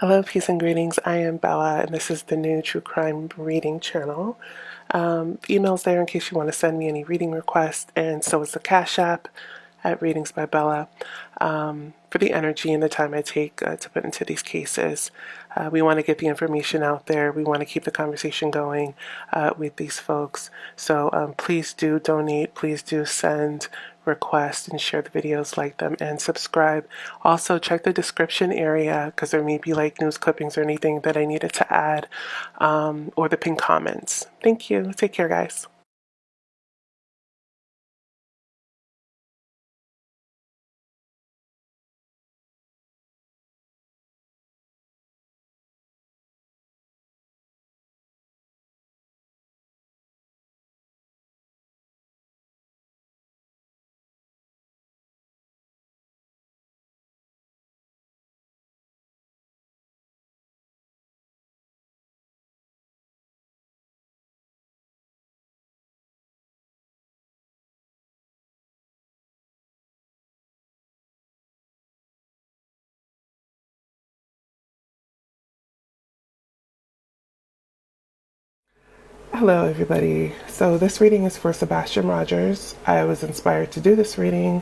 Hello, peace and greetings. I am Bella, and this is the new True Crime Reading channel. The email's there in case you want to send me any reading requests, and so is the Cash App at Readings by Bella. For the energy and the time I take to put into these cases, we want to get the information out there. We want to keep the conversation going with these folks. So please do donate. Please do send request and share the videos, like them, and subscribe. Also, check the description area because there may be like news clippings or anything that I needed to add, or the pinned comments. Thank you. Take care, guys. Hello, everybody. So this reading is for Sebastian Rogers. I was inspired to do this reading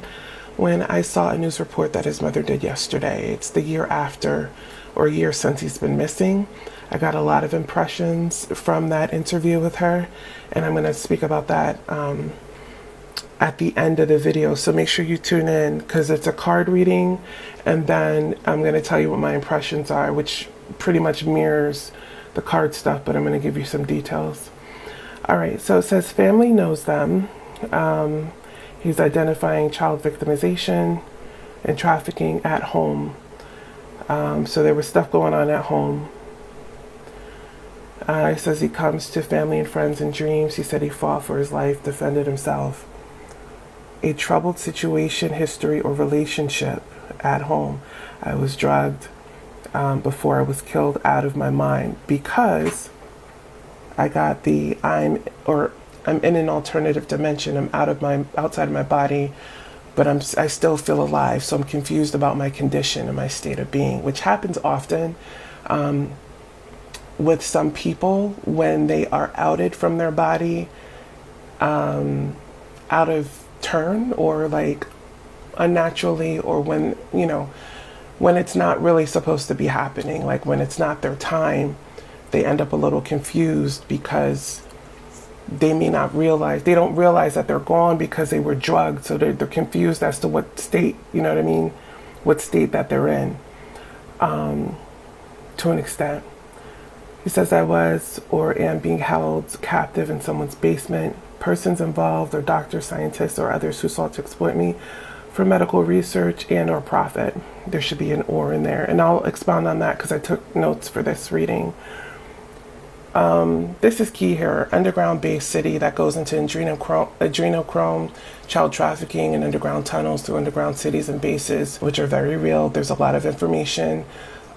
when I saw a news report that his mother did yesterday. It's the year after, or a year since he's been missing. I got a lot of impressions from that interview with her, and I'm going to speak about that at the end of the video. So make sure you tune in because it's a card reading, and then I'm going to tell you what my impressions are, which pretty much mirrors the card stuff, but I'm going to give you some details. All right, so it says family knows them. He's identifying child victimization and trafficking at home. So there was stuff going on at home. It says he comes to family and friends in dreams. He said he fought for his life, defended himself. A troubled situation, history, or relationship at home. I was drugged before I was killed out of my mind because I got I'm in an alternative dimension. I'm outside of my body, but I still feel alive. So I'm confused about my condition and my state of being, which happens often with some people when they are outed from their body, out of turn or like unnaturally, or when it's not really supposed to be happening, like when it's not their time. They end up a little confused because they don't realize that they're gone because they were drugged. So they're confused as to what state, you know what I mean? What state that they're in, to an extent. He says I was or am being held captive in someone's basement. Persons involved are doctors, scientists, or others who sought to exploit me for medical research and or profit. There should be an or in there. And I'll expound on that because I took notes for this reading. This is key here. Underground-based city that goes into adrenochrome, child trafficking, and underground tunnels through underground cities and bases, which are very real. There's a lot of information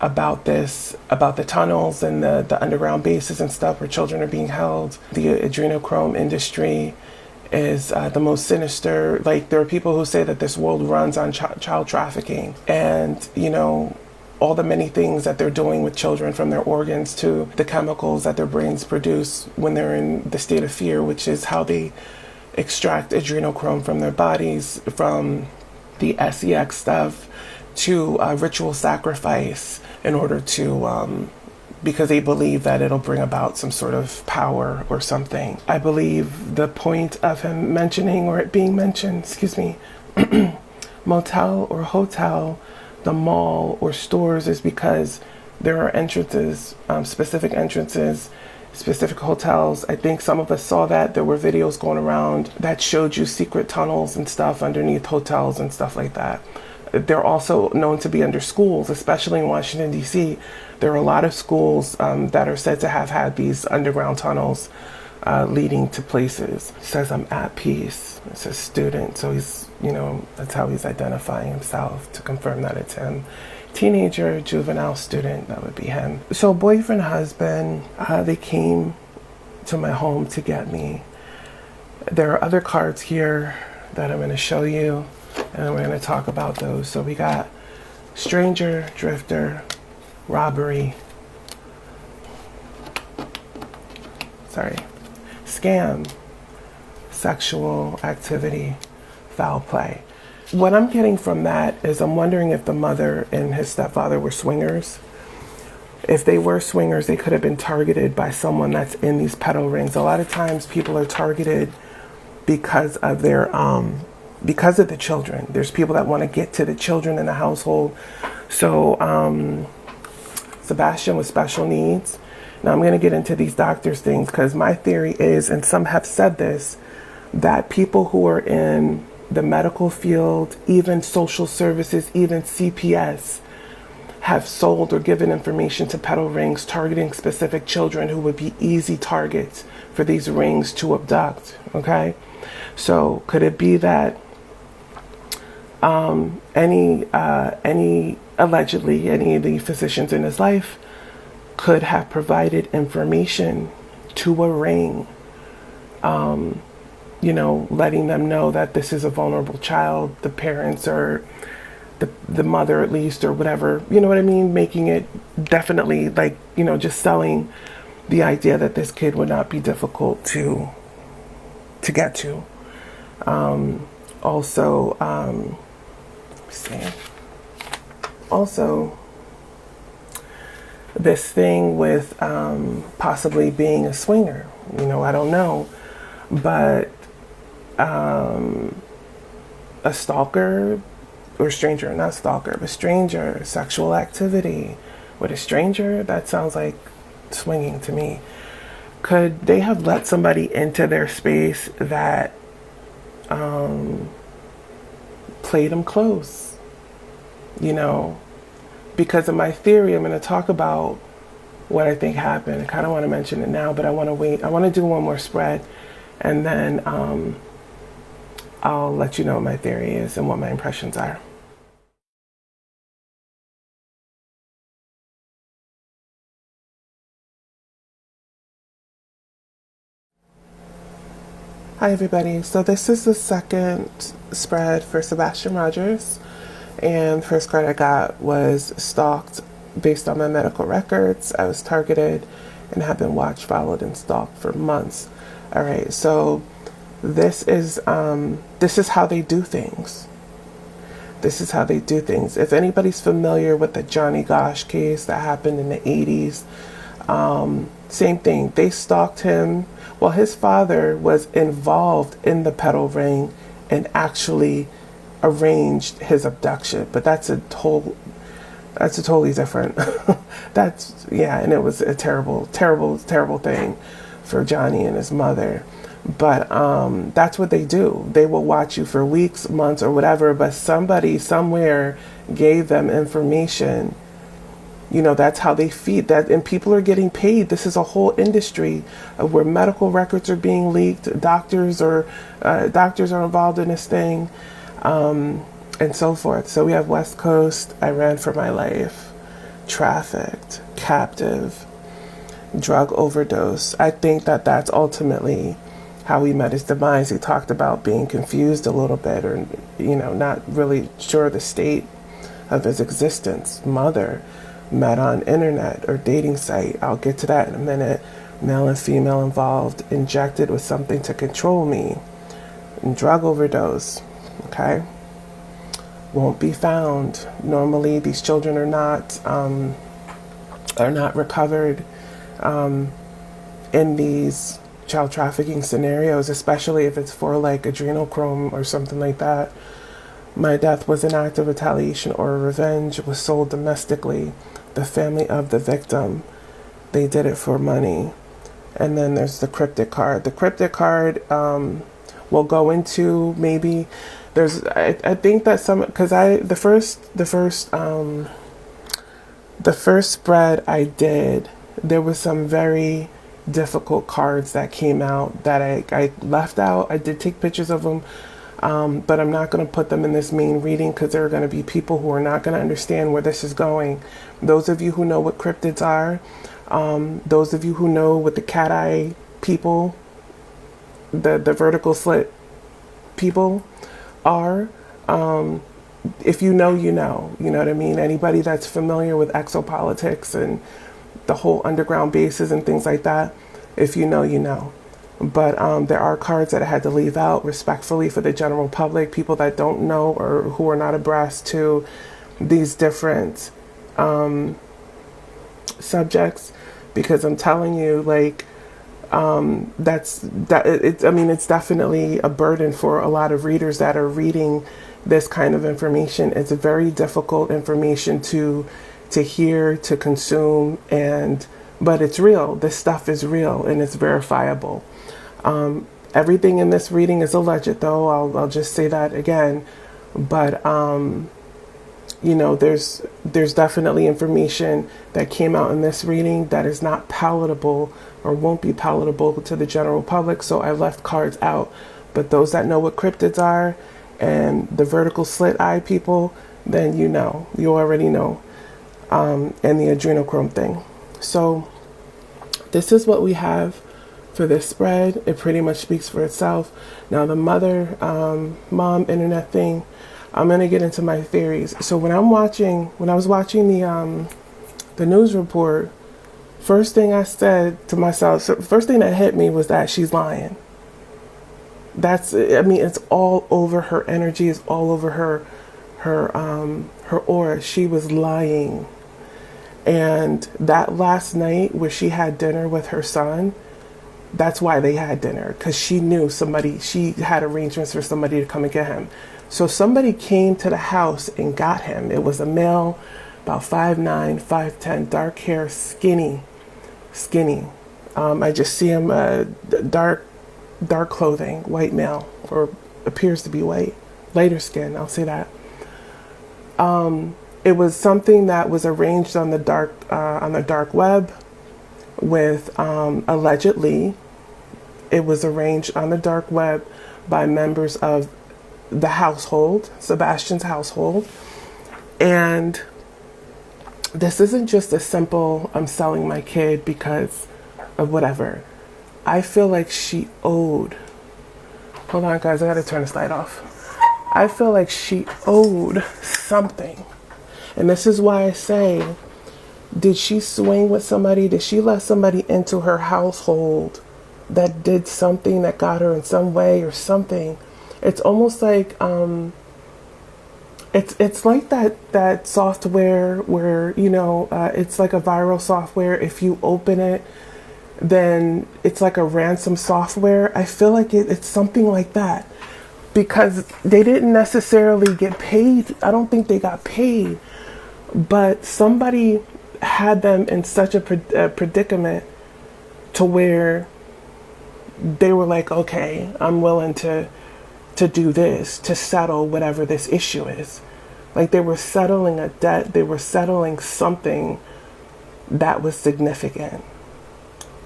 about this, about the tunnels and the underground bases and stuff where children are being held. The adrenochrome industry is the most sinister. Like, there are people who say that this world runs on child trafficking, and all the many things that they're doing with children, from their organs to the chemicals that their brains produce when they're in the state of fear, which is how they extract adrenochrome from their bodies, from the sex stuff to ritual sacrifice in order to, because they believe that it'll bring about some sort of power or something. I believe the point of him mentioning, or it being mentioned, motel or hotel, the mall or stores, is because there are entrances, specific entrances, specific hotels. I think some of us saw that. There were videos going around that showed you secret tunnels and stuff underneath hotels and stuff like that. They're also known to be under schools, especially in Washington, D.C. There are a lot of schools that are said to have had these underground tunnels leading to places. It says I'm at peace. It's a student, so he's, that's how he's identifying himself, to confirm that it's him. Teenager, juvenile student, that would be him. So boyfriend, husband, they came to my home to get me. There are other cards here that I'm going to show you, and we're going to talk about those. So we got stranger, drifter, robbery, scam, sexual activity, foul play. What I'm getting from that is I'm wondering if the mother and his stepfather were swingers. If they were swingers, they could have been targeted by someone that's in these pedo rings. A lot of times people are targeted because of their because of the children. There's people that want to get to the children in the household. So Sebastian with special needs. Now I'm going to get into these doctors things because my theory is, and some have said this, that people who are in the medical field, even social services, even CPS, have sold or given information to pedo rings targeting specific children who would be easy targets for these rings to abduct. Okay, so could it be that any allegedly any of the physicians in his life could have provided information to a ring, letting them know that this is a vulnerable child, the parents or the mother at least, or whatever, you know what I mean? Making it definitely just selling the idea that this kid would not be difficult to get to. Also, this thing with possibly being a swinger, I don't know, but a stalker or stranger, not stalker, but stranger, sexual activity with a stranger, that sounds like swinging to me. Could they have let somebody into their space that played them close? Because of my theory, I'm going to talk about what I think happened. I kind of want to mention it now, but I want to wait. I want to do one more spread, and then I'll let you know what my theory is and what my impressions are. Hi everybody, so this is the second spread for Sebastian Rogers, and the first card I got was stalked based on my medical records. I was targeted and have been watched, followed, and stalked for months. All right, so this is how they do things. This is how they do things. If anybody's familiar with the Johnny Gosch case that happened in the 80s, same thing. They stalked him. Well, his father was involved in the pedo ring and actually arranged his abduction, but that's a totally different. And it was a terrible thing for Johnny and his mother. But that's what they do. They will watch you for weeks, months, or whatever, but somebody somewhere gave them information. That's how they feed that, and people are getting paid. This is a whole industry where medical records are being leaked. Doctors are involved in this thing, and so forth. So we have West Coast. I ran for my life, trafficked, captive, drug overdose. I think that that's ultimately how he met his demise. He talked about being confused a little bit, or not really sure the state of his existence. Mother met on internet or dating site. I'll get to that in a minute. Male and female involved, injected with something to control me. And drug overdose. Okay, won't be found. Normally, these children are not recovered in these child trafficking scenarios, especially if it's for like adrenochrome or something like that. My death was an act of retaliation or revenge. Was sold domestically. The family of the victim, they did it for money. And then there's the cryptic card. The cryptic card will go into maybe there's I think that some, because the first spread I did, there was some very difficult cards that came out that I left out. I did take pictures of them. But I'm not going to put them in this main reading because there are going to be people who are not going to understand where this is going. Those of you who know what cryptids are, those of you who know what the cat eye people, the vertical slit people are, if you know, you know. You know what I mean? Anybody that's familiar with exopolitics and the whole underground bases and things like that, if you know, you know. But there are cards that I had to leave out respectfully for the general public, people that don't know or who are not abreast to these different subjects, because I'm telling you, like, it's definitely a burden for a lot of readers that are reading this kind of information. It's a very difficult information to hear, to consume, but it's real. This stuff is real and it's verifiable. Everything in this reading is alleged, though. I'll just say that again. But there's definitely information that came out in this reading that is not palatable or won't be palatable to the general public. So I left cards out. But those that know what cryptids are and the vertical slit eye people, then you already know. And the adrenochrome thing. So this is what we have for this spread. It pretty much speaks for itself. Now the mom internet thing, I'm gonna get into my theories. So when I was watching the news report, first thing I said to myself, first thing that hit me was that she's lying. It's all over her energy, it's all over her aura. She was lying. And that last night where she had dinner with her son, that's why they had dinner, because she knew she had arrangements for somebody to come and get him. So somebody came to the house and got him. It was a male, about 5'9", 5'10", dark hair, skinny. I just see him, dark clothing, white male, or appears to be white, lighter skin, I'll say that. It was something that was arranged on the dark web with, allegedly, it was arranged on the dark web by members of the household, Sebastian's household. And this isn't just a simple, I'm selling my kid because of whatever. I feel like she owed, hold on guys, I gotta turn this light off. I feel like she owed something. And this is why I say, did she swing with somebody? Did she let somebody into her household that did something that got her in some way or something? It's almost like it's like that software where it's like a viral software. If you open it, then it's like a ransom software. I feel like it's something like that, because they didn't necessarily get paid. I don't think they got paid, but somebody had them in such a predicament to where they were like, okay, I'm willing to do this, to settle whatever this issue is. Like, they were settling a debt, they were settling something that was significant.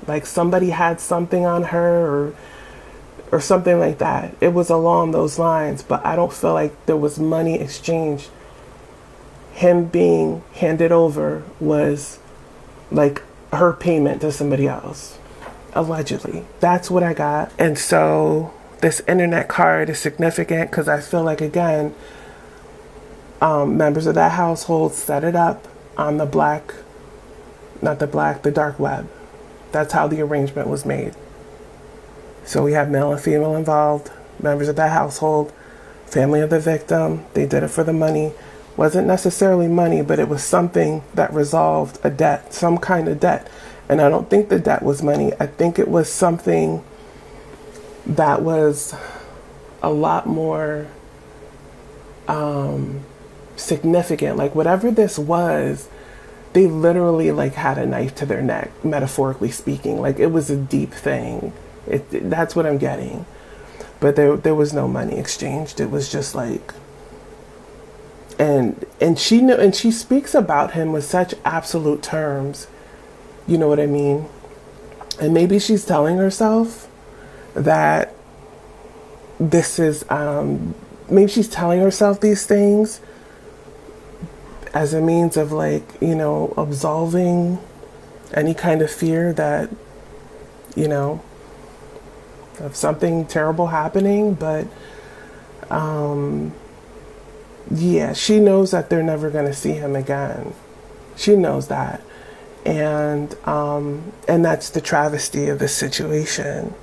Like somebody had something on her or something like that. It was along those lines, but I don't feel like there was money exchanged. Him being handed over was like her payment to somebody else, allegedly. That's what I got. And so this internet card is significant because I feel like, again, members of that household set it up on the dark web. That's how the arrangement was made. So we have male and female involved, members of that household, family of the victim. They did it for the money. Wasn't necessarily money, but it was something that resolved a debt, some kind of debt. And I don't think the debt was money. I think it was something that was a lot more significant. Like, whatever this was, they literally like had a knife to their neck, metaphorically speaking. Like, it was a deep thing. That's what I'm getting. But there was no money exchanged. It was just like, and she knew, and she speaks about him with such absolute terms. You know what I mean? And maybe she's telling herself that this is, maybe she's telling herself these things as a means of, like, absolving any kind of fear that, of something terrible happening. But yeah, she knows that they're never going to see him again. She knows that. And that's the travesty of the situation.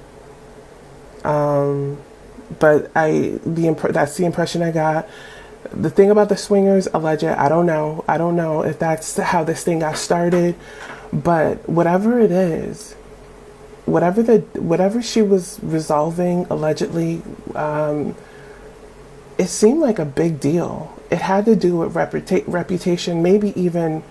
But that's the impression I got. The thing about the swingers, alleged, I don't know. I don't know if that's how this thing got started. But whatever it is, whatever she was resolving allegedly, it seemed like a big deal. It had to do with reputation, maybe even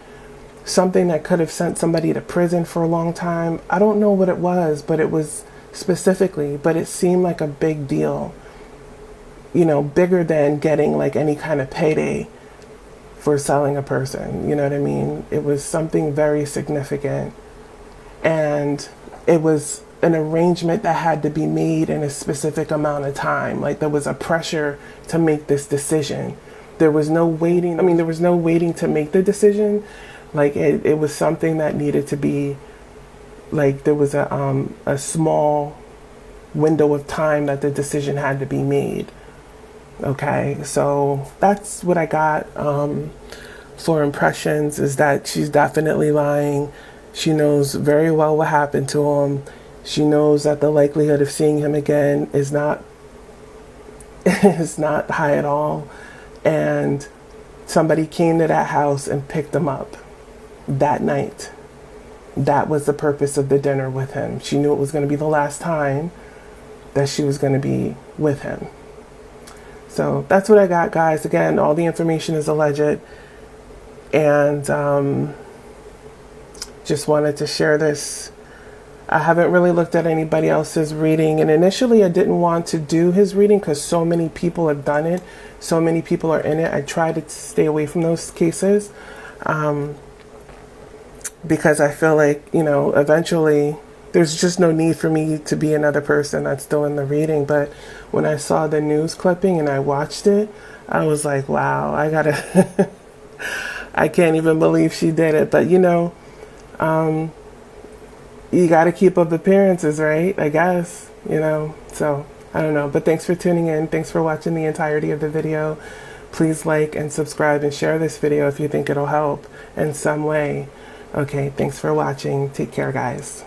something that could have sent somebody to prison for a long time. I don't know what it was, but it was specifically, but it seemed like a big deal. You know, bigger than getting like any kind of payday for selling a person. You know what I mean? It was something very significant. And it was an arrangement that had to be made in a specific amount of time. Like there was a pressure to make this decision. There was no waiting. I mean, there was no waiting to make the decision. Like it was something that needed to be, like there was a small window of time that the decision had to be made. Okay, so that's what I got for impressions, is that she's definitely lying. She knows very well what happened to him. She knows that the likelihood of seeing him again is not is not high at all. And somebody came to that house and picked him up that night. That was the purpose of the dinner with him. She knew it was going to be the last time that she was going to be with him. So that's what I got, guys. Again, all the information is alleged. And just wanted to share this. I haven't really looked at anybody else's reading. And initially, I didn't want to do his reading because so many people have done it. So many people are in it. I try to stay away from those cases. Because I feel like, you know, eventually there's just no need for me to be another person that's still in the reading. But when I saw the news clipping and I watched it, I was like, wow, I gotta, I can't even believe she did it. But, you know, you gotta keep up appearances, right? I guess, you know, so I don't know. But thanks for tuning in. Thanks for watching the entirety of the video. Please like and subscribe and share this video if you think it'll help in some way. Okay, thanks for watching. Take care, guys.